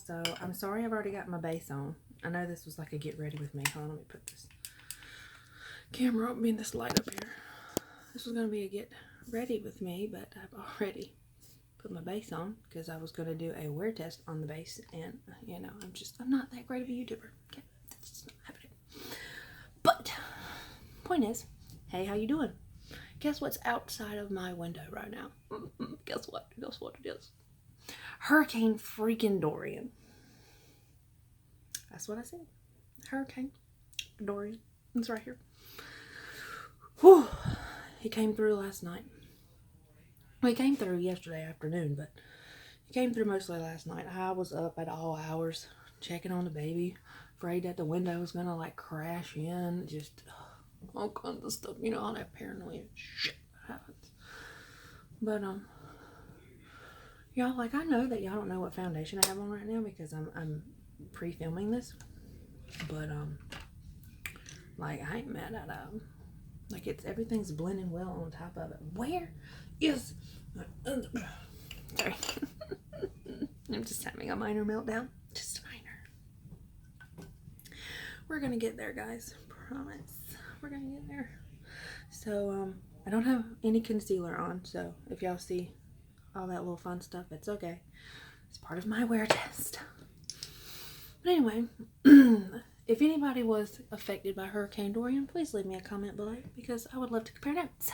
So I'm sorry I've already got my base on. I know this was like a get ready with me. Hold on, let me put this camera up, this light up here. This was going to be a get ready with me, but I've already put my base on because I was going to do a wear test on the base, and you know, I'm not that great of a YouTuber. Okay, that's just not happening. But point is, hey, how you doing? Guess what's outside of my window right now? Guess what? Guess what it is? Hurricane freaking Dorian. That's what I said. Hurricane Dorian. It's right here. Whew. He came through last night. Well, he came through yesterday afternoon, but he came through mostly last night. I was up at all hours checking on the baby, afraid that the window was gonna like crash in, just all kinds of stuff. You know, all that paranoia shit happens. But y'all, like, I know that y'all don't know what foundation I have on right now because I'm pre-filming this, but like, I ain't mad at like, everything's blending well on top of it. Where is sorry. I'm just having a minor meltdown. Just minor. We're gonna get there, guys. Promise. We're gonna get there. So I don't have any concealer on, so if y'all see all that little fun stuff, it's okay. It's part of my wear test. But anyway, if anybody was affected by Hurricane Dorian, please leave me a comment below because I would love to compare notes.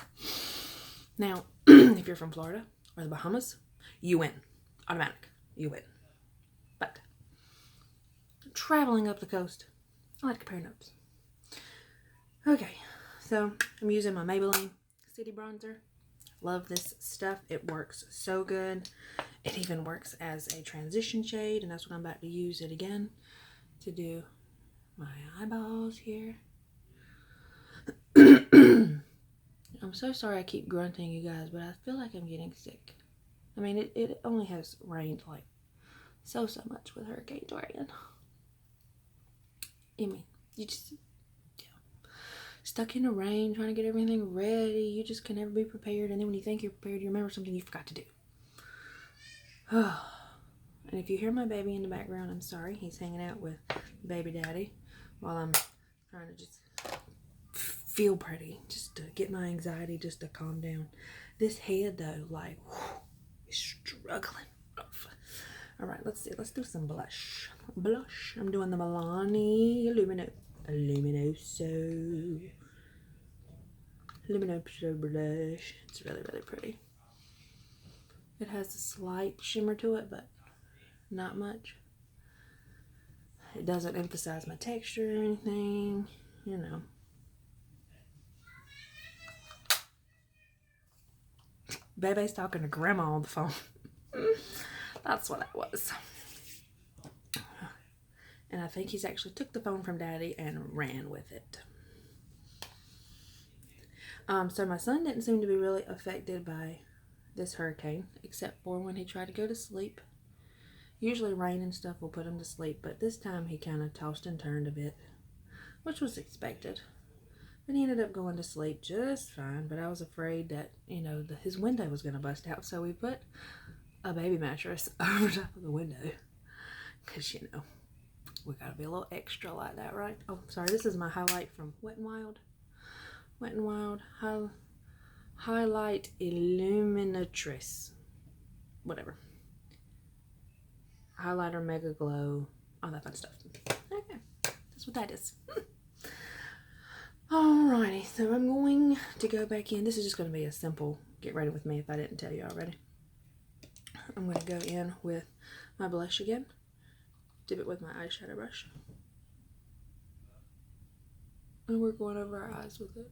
Now, if you're from Florida or the Bahamas, you win. Automatic. You win. But traveling up the coast, I like to compare notes. Okay, so I'm using my Maybelline City Bronzer. Love this stuff. It works so good. It even works as a transition shade, and that's what I'm about to use it again to do my eyeballs here. I'm so sorry I keep grunting, you guys, but I feel like I'm getting sick. I mean, it only has rained like so much with Hurricane Dorian. I mean, you just stuck in the rain trying to get everything ready. You just can never be prepared, and then when you think you're prepared, you remember something you forgot to do. And if you hear my baby in the background, I'm sorry. He's hanging out with baby daddy while I'm trying to just feel pretty, just to get my anxiety just to calm down. This head though, like, is struggling. All right, let's see. Let's do some blush. I'm doing the Milani Luminoso blush. It's really pretty. It has a slight shimmer to it, but not much. It doesn't emphasize my texture or anything, you know. Baby's talking to grandma on the phone. That's what that was. And I think he's actually took the phone from daddy and ran with it. So my son didn't seem to be really affected by this hurricane, except for when he tried to go to sleep. Usually rain and stuff will put him to sleep, but this time he kind of tossed and turned a bit, which was expected. But he ended up going to sleep just fine, but I was afraid that, you know, his window was going to bust out, so we put a baby mattress over top of the window, because, you know, we got to be a little extra like that, right? Oh, sorry, this is my highlight from Wet n Wild. Wet n Wild Highlight Illuminatrix. Whatever. Highlighter Mega Glow. All that fun stuff. Okay. That's what that is. Alrighty. So I'm going to go back in. This is just going to be a simple get ready with me if I didn't tell you already. I'm going to go in with my blush again. Dip it with my eyeshadow brush. And we're going over our eyes with it.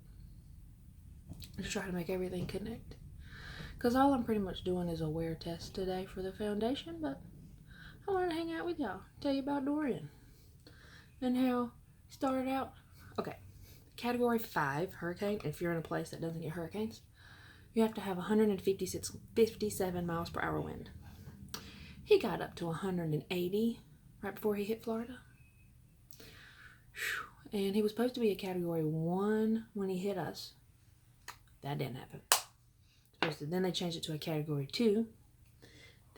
Just try to make everything connect. Because all I'm pretty much doing is a wear test today for the foundation, but I wanted to hang out with y'all. Tell you about Dorian. And how he started out. Okay. Category 5 hurricane. If you're in a place that doesn't get hurricanes, you have to have 57 miles per hour wind. He got up to 180 right before he hit Florida. And he was supposed to be a category 1 when he hit us. That didn't happen. Then they changed it to a category 2.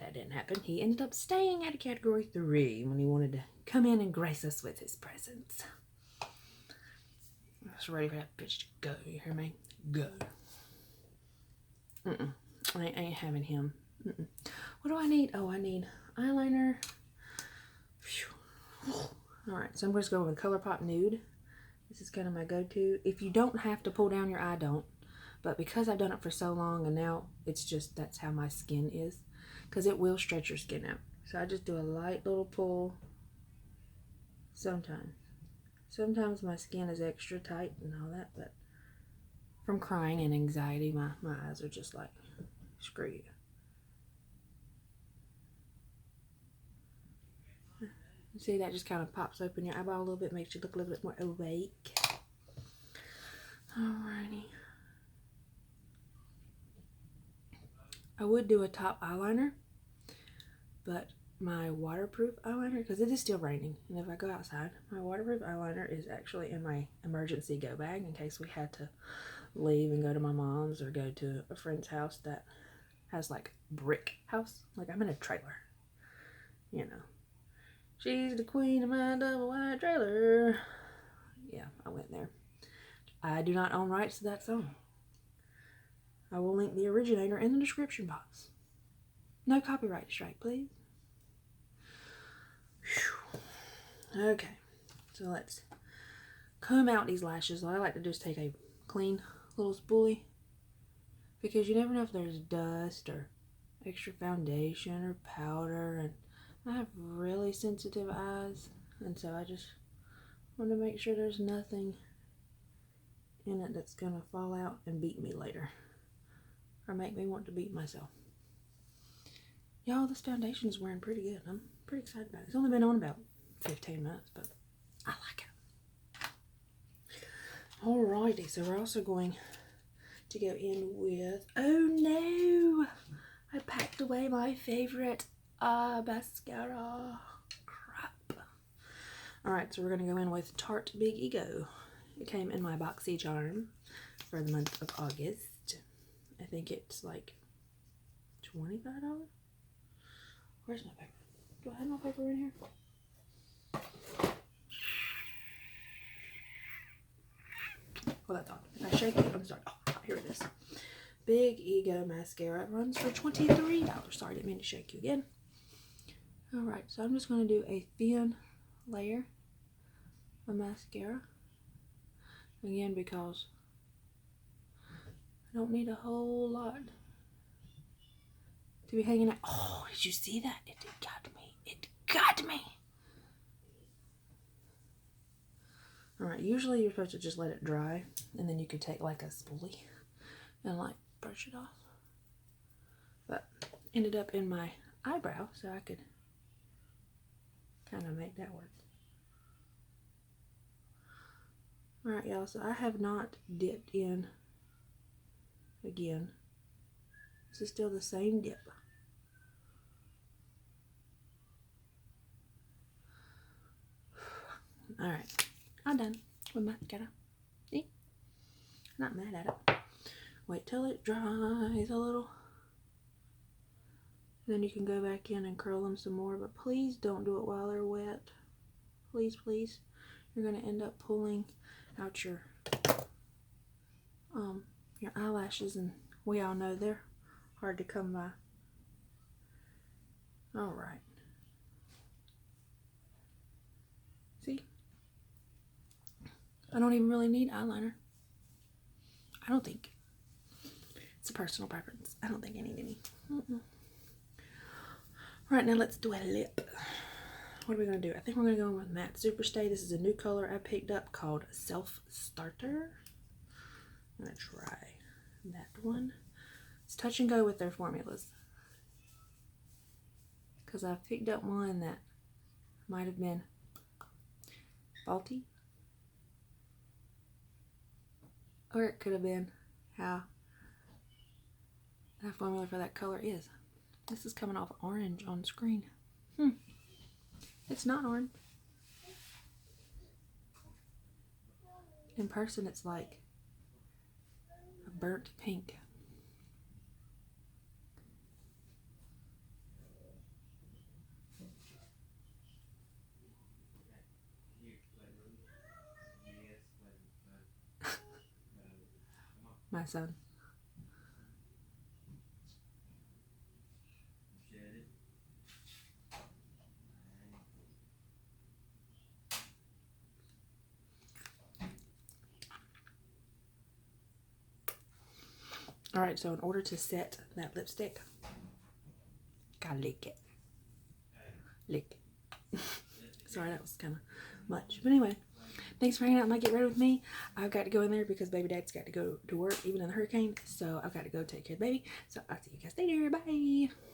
that didn't happen. He ended up staying at a category 3 when he wanted to come in and grace us with his presence. I was ready for that bitch to go. You hear me? Go. I ain't having him. What do I need? Oh, I need eyeliner. Alright, so I'm just going with Colourpop Nude. This is kind of my go-to. If you don't have to pull down your eye, don't. But because I've done it for so long and now it's just, that's how my skin is. Because it will stretch your skin out. So I just do a light little pull. Sometimes. Sometimes my skin is extra tight and all that, but from crying and anxiety, my eyes are just like, screw you. See, that just kind of pops open your eyeball a little bit, makes you look a little bit more awake. Alrighty. I would do a top eyeliner, but my waterproof eyeliner, because it is still raining, and if I go outside, my waterproof eyeliner is actually in my emergency go bag in case we had to leave and go to my mom's or go to a friend's house that has like brick house. Like I'm in a trailer, you know. She's the queen of my double wide trailer. Yeah, I went there. I do not own rights to that song. I will link the originator in the description box. No copyright strike, please. Whew. Okay, so let's comb out these lashes. What I like to do is take a clean little spoolie, because you never know if there's dust or extra foundation or powder, and I have really sensitive eyes, and so I just want to make sure there's nothing in it that's gonna fall out and beat me later or make me want to beat myself. Y'all, this foundation is wearing pretty good. I'm pretty excited about it. It's only been on about 15 minutes, but I like it. Alrighty, so we're also going to go in with, oh no, I packed away my favorite mascara. Crap. Alright, so we're going to go in with Tarte Big Ego. It came in my boxy charm for the month of August. I think it's like $25. Where's my paper? Do I have my paper in here? Well, that's odd. If I shake it, I'm sorry. Oh, here it is. Big Ego mascara runs for $23. Sorry, didn't mean to shake you again. Alright, so I'm just going to do a thin layer of mascara. Again, because I don't need a whole lot to be hanging out. Oh, did you see that? It got me. It got me. Alright, usually you're supposed to just let it dry, and then you could take like a spoolie and like brush it off. But ended up in my eyebrow, so I could kind of make that work. Alright, y'all, so I have not dipped in again. This is still the same dip. Alright, I'm done with mascara. See? Not mad at it. Wait till it dries a little. Then you can go back in and curl them some more, but please don't do it while they're wet. Please, please. You're going to end up pulling out your eyelashes, and we all know they're hard to come by. Alright. See? I don't even really need eyeliner. I don't think. It's a personal preference. I don't think I need any. Alright, now let's do a lip. What are we going to do? I think we're going to go in with Matte Superstay. This is a new color I picked up called Self Starter. I'm going to try that one. It's touch and go with their formulas, because I picked up one that might have been faulty, or it could have been how that formula for that color is. This is coming off orange on screen. It's not orange. In person, it's like a burnt pink. my son. Alright, so in order to set that lipstick, gotta lick it. Lick it. Sorry, that was kind of much. But anyway, thanks for hanging out and Get Ready with me. I've got to go in there because baby dad's got to go to work even in the hurricane. So I've got to go take care of the baby. So I'll see you guys later. Bye.